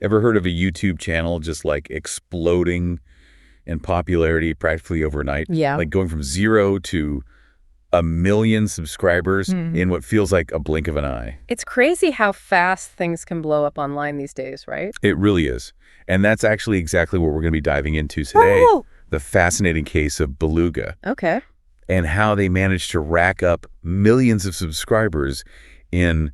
Ever heard of a YouTube channel just like exploding in popularity practically overnight? Yeah. Like going from 0 to 1 million subscribers in what feels like a blink of an eye. It's crazy how fast things can blow up online these days, right? It really is. And that's actually exactly what we're going to be diving into today. Oh! The fascinating case of Beluga Okay. and how they managed to rack up millions of subscribers in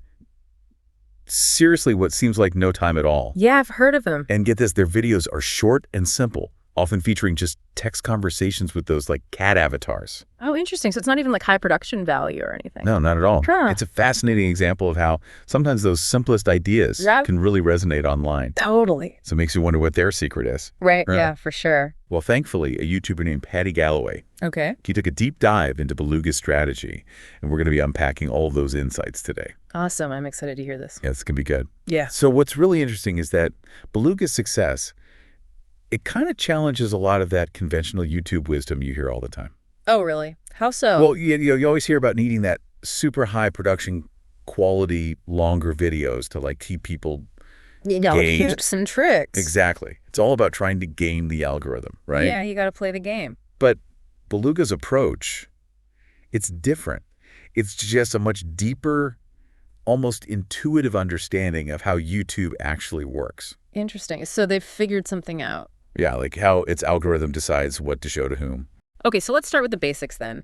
seriously what seems like no time at all. Yeah, I've heard of them. And get this, their videos are short and simple, often featuring just text conversations with those like cat avatars. Oh, interesting. So it's not even like high production value or anything. No, not at all. Huh. It's a fascinating example of how sometimes those simplest ideas can really resonate online. Totally. So it makes you wonder what their secret is. Right. Yeah, for sure. Well, thankfully, a YouTuber named Patty Galloway, Okay. he took a deep dive into Beluga's strategy, and we're going to be unpacking all of those insights today. Awesome. I'm excited to hear this. Yeah, this can be good. Yeah. So what's really interesting is that Beluga's success, it kind of challenges a lot of that conventional YouTube wisdom you hear all the time. Oh, really? How so? Well, you always hear about needing that super high production quality, longer videos to like keep people engaged. Tips and tricks. Exactly. It's all about trying to game the algorithm, right? Yeah, you got to play the game. But Beluga's approach, it's different. It's just a much deeper, almost intuitive understanding of how YouTube actually works. Interesting. So they've figured something out. Yeah, like how its algorithm decides what to show to whom. Okay, so let's start with the basics then.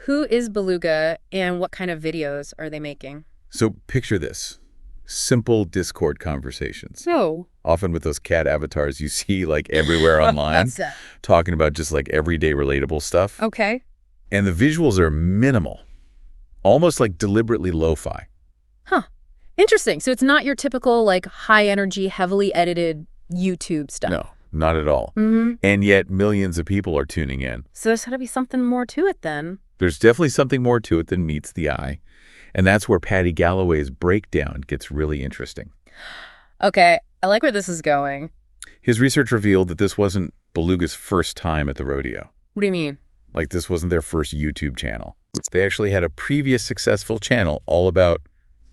Who is Beluga and what kind of videos are they making? So picture this. Simple Discord conversations. So, Often with those cat avatars you see like everywhere online, talking about just like everyday relatable stuff. okay. And the visuals are minimal, almost like deliberately lo-fi. Huh. Interesting. So it's not your typical like high energy, heavily edited YouTube stuff. No, not at all. Mm-hmm. And yet millions of people are tuning in. So there's got to be something more to it then. There's definitely something more to it than meets the eye. And that's where Patty Galloway's breakdown gets really interesting. Okay, I like where this is going. His research revealed that this wasn't Beluga's first time at the rodeo. What do you mean? Like this wasn't their first YouTube channel. They actually had a previous successful channel all about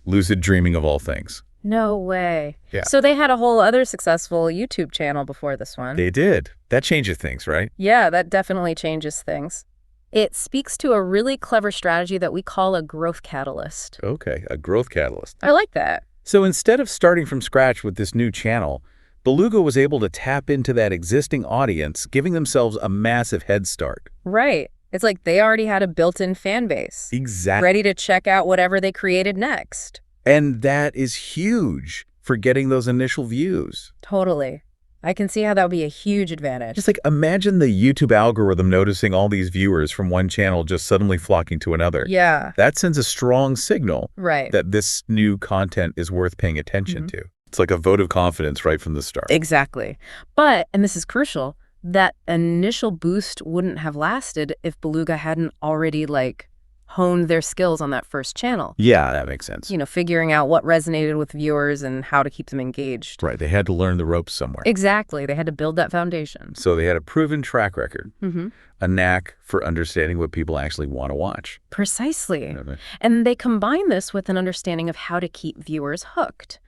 lucid dreaming of all things. No way. Yeah. So they had a whole other successful YouTube channel before this one. They did. That changes things, right? Yeah, that definitely changes things. It speaks to a really clever strategy that we call a growth catalyst. Okay, a growth catalyst. I like that. So instead of starting from scratch with this new channel, Beluga was able to tap into that existing audience, giving themselves a massive head start. Right. It's like they already had a built-in fan base. Exactly. Ready to check out whatever they created next. And that is huge for getting those initial views. Totally. I can see how that would be a huge advantage. Just like imagine the YouTube algorithm noticing all these viewers from one channel just suddenly flocking to another. Yeah. That sends a strong signal Right. that this new content is worth paying attention to. It's like a vote of confidence right from the start. Exactly. But, and this is crucial, that initial boost wouldn't have lasted if Beluga hadn't already, like, honed their skills on that first channel. Yeah, that makes sense. You know, figuring out what resonated with viewers and how to keep them engaged. Right, they had to learn the ropes somewhere. Exactly. They had to build that foundation. So they had a proven track record, Mm-hmm. a knack for understanding what people actually want to watch. Precisely. Okay. And they combine this with an understanding of how to keep viewers hooked,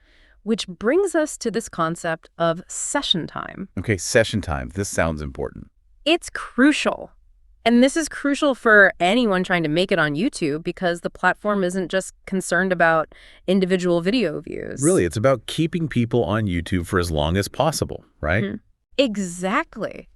which brings us to this concept of session time. Okay, session time. This sounds important. It's crucial. And this is crucial for anyone trying to make it on YouTube because the platform isn't just concerned about individual video views. Really, it's about keeping people on YouTube for as long as possible, right? Mm-hmm. Exactly.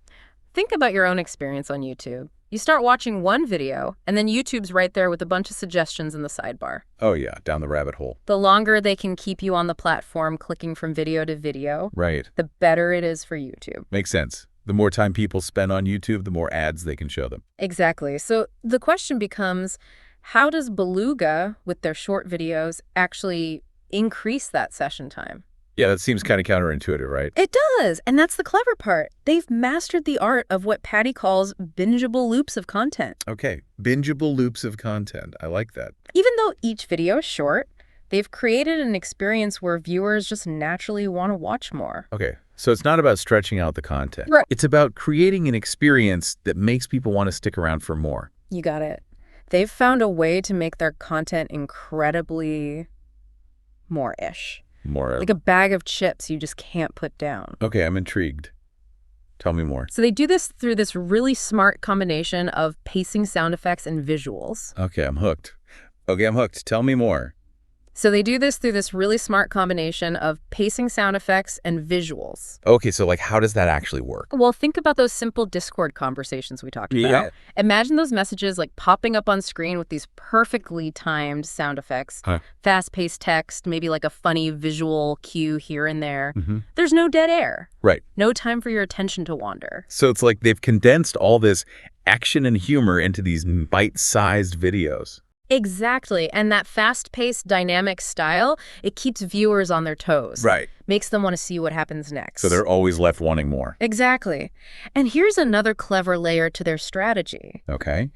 Think about your own experience on YouTube. You start watching one video, and then YouTube's right there with a bunch of suggestions in the sidebar. Oh yeah, down the rabbit hole. The longer they can keep you on the platform clicking from video to video, Right. the better it is for YouTube. Makes sense. The more time people spend on YouTube, the more ads they can show them. Exactly. So the question becomes, how does Beluga, with their short videos, actually increase that session time? Yeah, that seems kind of counterintuitive, right? It does. And that's the clever part. They've mastered the art of what Patty calls bingeable loops of content. Okay, bingeable loops of content. I like that. Even though each video is short, they've created an experience where viewers just naturally want to watch more. Okay, so it's not about stretching out the content. Right. It's about creating an experience that makes people want to stick around for more. You got it. They've found a way to make their content incredibly more-ish. More. Like a bag of chips you just can't put down. Okay, I'm intrigued. Tell me more. So they do this through this really smart combination of pacing sound effects and visuals. Okay, I'm hooked. Okay, I'm hooked. Tell me more. So they do this through this really smart combination of pacing sound effects and visuals. Okay, so like how does that actually work? Well, think about those simple Discord conversations we talked about. Yeah. Imagine those messages like popping up on screen with these perfectly timed sound effects, fast-paced text, maybe like a funny visual cue here and there. There's no dead air. Right. No time for your attention to wander. So it's like they've condensed all this action and humor into these bite-sized videos. Exactly. And that fast-paced, dynamic style, it keeps viewers on their toes. Right. Makes them want to see what happens next. So they're always left wanting more. Exactly. And here's another clever layer to their strategy. Okay.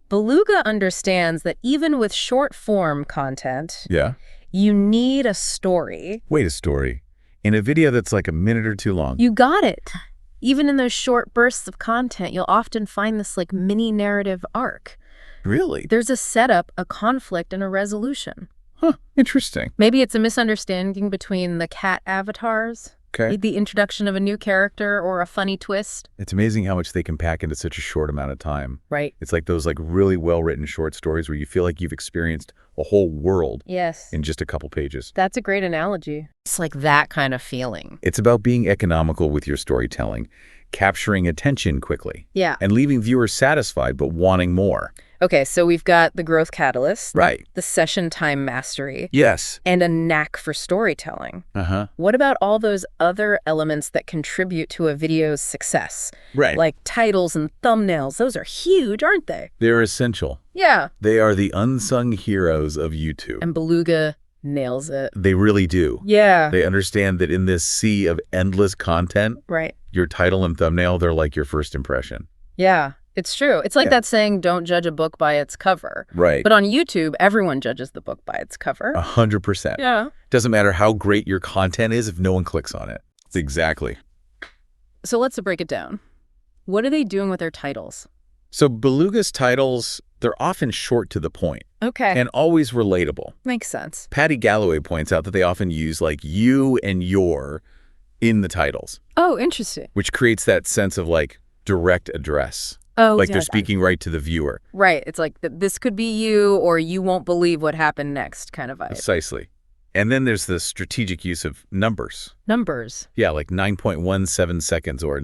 Beluga understands that even with short-form content, Yeah. you need a story. Wait, a story. In a video that's like a minute or two long. You got it. Even in those short bursts of content, you'll often find this like mini narrative arc. Really? There's a setup, a conflict, and a resolution. Huh. Interesting. Maybe it's a misunderstanding between the cat avatars, Okay. the introduction of a new character, or a funny twist. It's amazing how much they can pack into such a short amount of time. Right. It's like those like really well-written short stories where you feel like you've experienced a whole world Yes. in just a couple pages. That's a great analogy. It's like that kind of feeling. It's about being economical with your storytelling, capturing attention quickly, Yeah. and leaving viewers satisfied but wanting more. Okay, so we've got the growth catalyst, Right. the session time mastery, Yes. and a knack for storytelling. Uh-huh. What about all those other elements that contribute to a video's success? Right. Like titles and thumbnails. Those are huge, aren't they? They're essential. Yeah. They are the unsung heroes of YouTube. And Beluga nails it. They really do. Yeah. They understand that in this sea of endless content, Right. your title and thumbnail, they're like your first impression. Yeah. It's true. It's like that saying, don't judge a book by its cover. Right. But on YouTube, everyone judges the book by its cover. 100%. Yeah. Doesn't matter how great your content is if no one clicks on it. Exactly. So let's break it down. What are they doing with their titles? So Beluga's titles, they're often short to the point Okay. and always relatable. Makes sense. Patty Galloway points out that they often use like you and your in the titles, Oh, interesting. which creates that sense of like direct address. Oh, Like yeah, they're speaking right to the viewer. Right. It's like, this could be you, or you won't believe what happened next kind of vibe. Precisely. And then there's the strategic use of numbers. Numbers. Yeah, like 9.17 seconds or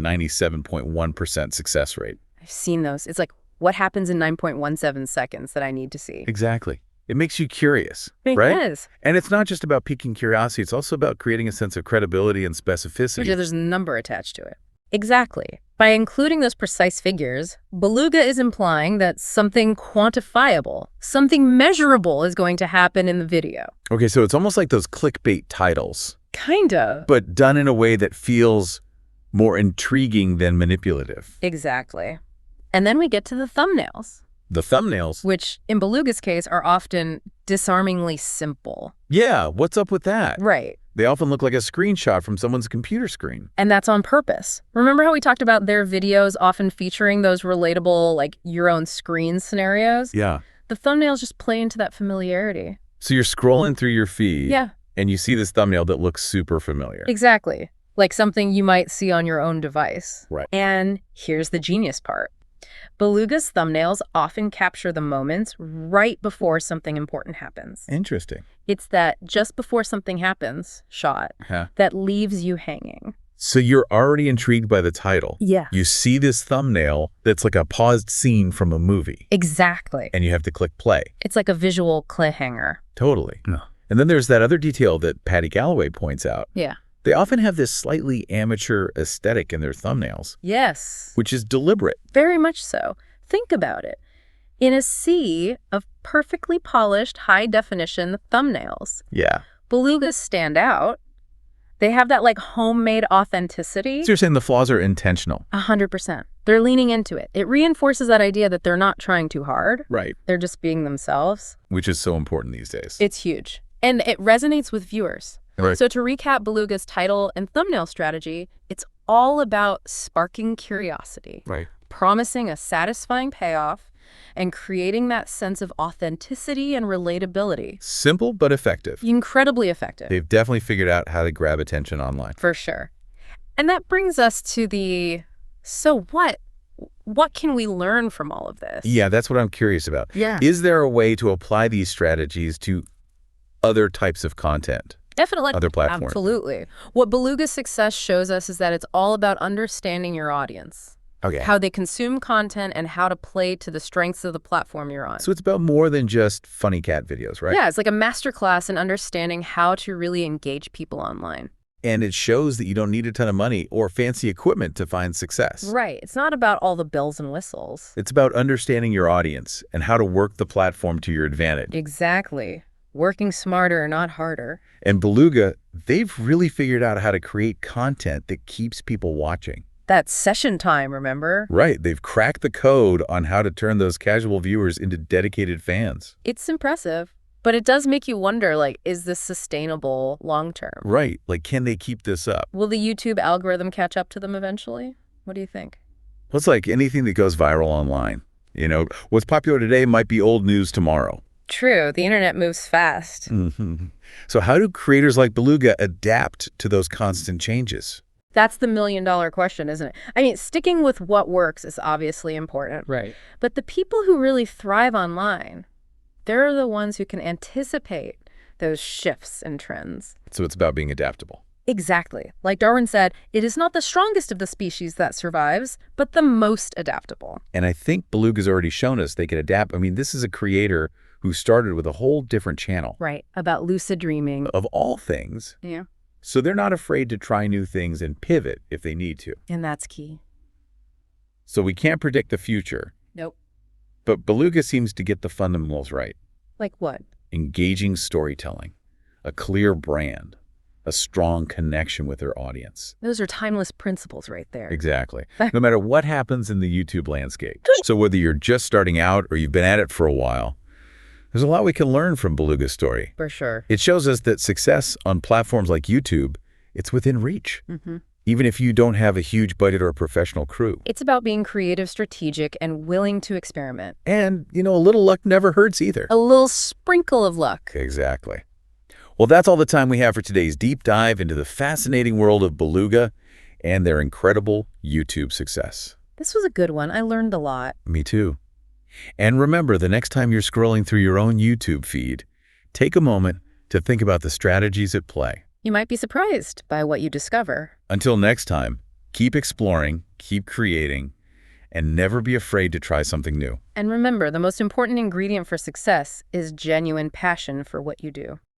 97.1% success rate. I've seen those. It's like, what happens in 9.17 seconds that I need to see? Exactly. It makes you curious, It right? is. And it's not just about piquing curiosity. It's also about creating a sense of credibility and specificity. There's a number attached to it. Exactly. By including those precise figures, Beluga is implying that something quantifiable, something measurable is going to happen in the video. Okay, so it's almost like those clickbait titles, Kind of. but done in a way that feels more intriguing than manipulative. Exactly. And then we get to the thumbnails, The thumbnails. which in Beluga's case are often disarmingly simple. Yeah, what's up with that? Right. They often look like a screenshot from someone's computer screen. And that's on purpose. Remember how we talked about their videos often featuring those relatable, like, your own screen scenarios? Yeah. The thumbnails just play into that familiarity. So you're scrolling through your feed. Yeah. And you see this thumbnail that looks super familiar. Exactly. Like something you might see on your own device. Right. And here's the genius part. Beluga's thumbnails often capture the moments right before something important happens. Interesting. It's that just before something happens shot Huh. that leaves you hanging. So you're already intrigued by the title. Yeah. You see this thumbnail that's like a paused scene from a movie. Exactly. And you have to click play. It's like a visual cliffhanger. Totally. Yeah. And then there's that other detail that Patty Galloway points out. Yeah. They often have this slightly amateur aesthetic in their thumbnails, Yes. which is deliberate. Very much so. Think about it. In a sea of perfectly polished, high-definition thumbnails, Yeah. Belugas stand out. They have that, like, homemade authenticity. So you're saying the flaws are intentional. 100%. They're leaning into it. It reinforces that idea that they're not trying too hard. Right. They're just being themselves. Which is so important these days. It's huge. And it resonates with viewers. Right. So to recap Beluga's title and thumbnail strategy, it's all about sparking curiosity, Right. promising a satisfying payoff, and creating that sense of authenticity and relatability. Simple but effective. Incredibly effective. They've definitely figured out how to grab attention online. For sure. And that brings us to so what? What can we learn from all of this? Yeah, that's what I'm curious about. Yeah. Is there a way to apply these strategies to other types of content? Definitely. Other platforms? Absolutely. What Beluga's success shows us is that it's all about understanding your audience, Okay. how they consume content, and how to play to the strengths of the platform you're on. So it's about more than just funny cat videos, right? Yeah, it's like a masterclass in understanding how to really engage people online. And it shows that you don't need a ton of money or fancy equipment to find success. Right. It's not about all the bells and whistles. It's about understanding your audience and how to work the platform to your advantage. Exactly. Working smarter, not harder. And Beluga, they've really figured out how to create content that keeps people watching. That's session time, remember? Right. They've cracked the code on how to turn those casual viewers into dedicated fans. It's impressive. But it does make you wonder, like, is this sustainable long term? Right. Like, can they keep this up? Will the YouTube algorithm catch up to them eventually? What do you think? Well, it's like anything that goes viral online. You know, what's popular today might be old news tomorrow. True. The internet moves fast. Mm-hmm. So how do creators like Beluga adapt to those constant changes? That's the million-dollar question, isn't it? I mean, sticking with what works is obviously important. Right. But the people who really thrive online, they're the ones who can anticipate those shifts and trends. So it's about being adaptable. Exactly. Like Darwin said, it is not the strongest of the species that survives, but the most adaptable. And I think Beluga's already shown us they can adapt. I mean, this is a creator who started with a whole different channel. Right, about lucid dreaming. Of all things. Yeah. So they're not afraid to try new things and pivot if they need to. And that's key. So we can't predict the future. Nope. But Beluga seems to get the fundamentals right. Like what? Engaging storytelling, a clear brand, a strong connection with their audience. Those are timeless principles right there. Exactly. No matter what happens in the YouTube landscape. So whether you're just starting out or you've been at it for a while, there's a lot we can learn from Beluga's story. For sure. It shows us that success on platforms like YouTube, it's within reach. Mm-hmm. Even if you don't have a huge budget or a professional crew. It's about being creative, strategic, and willing to experiment. And, you know, a little luck never hurts either. A little sprinkle of luck. Exactly. Well, that's all the time we have for today's deep dive into the fascinating world of Beluga and their incredible YouTube success. This was a good one. I learned a lot. Me too. And remember, the next time you're scrolling through your own YouTube feed, take a moment to think about the strategies at play. You might be surprised by what you discover. Until next time, keep exploring, keep creating, and never be afraid to try something new. And remember, the most important ingredient for success is genuine passion for what you do.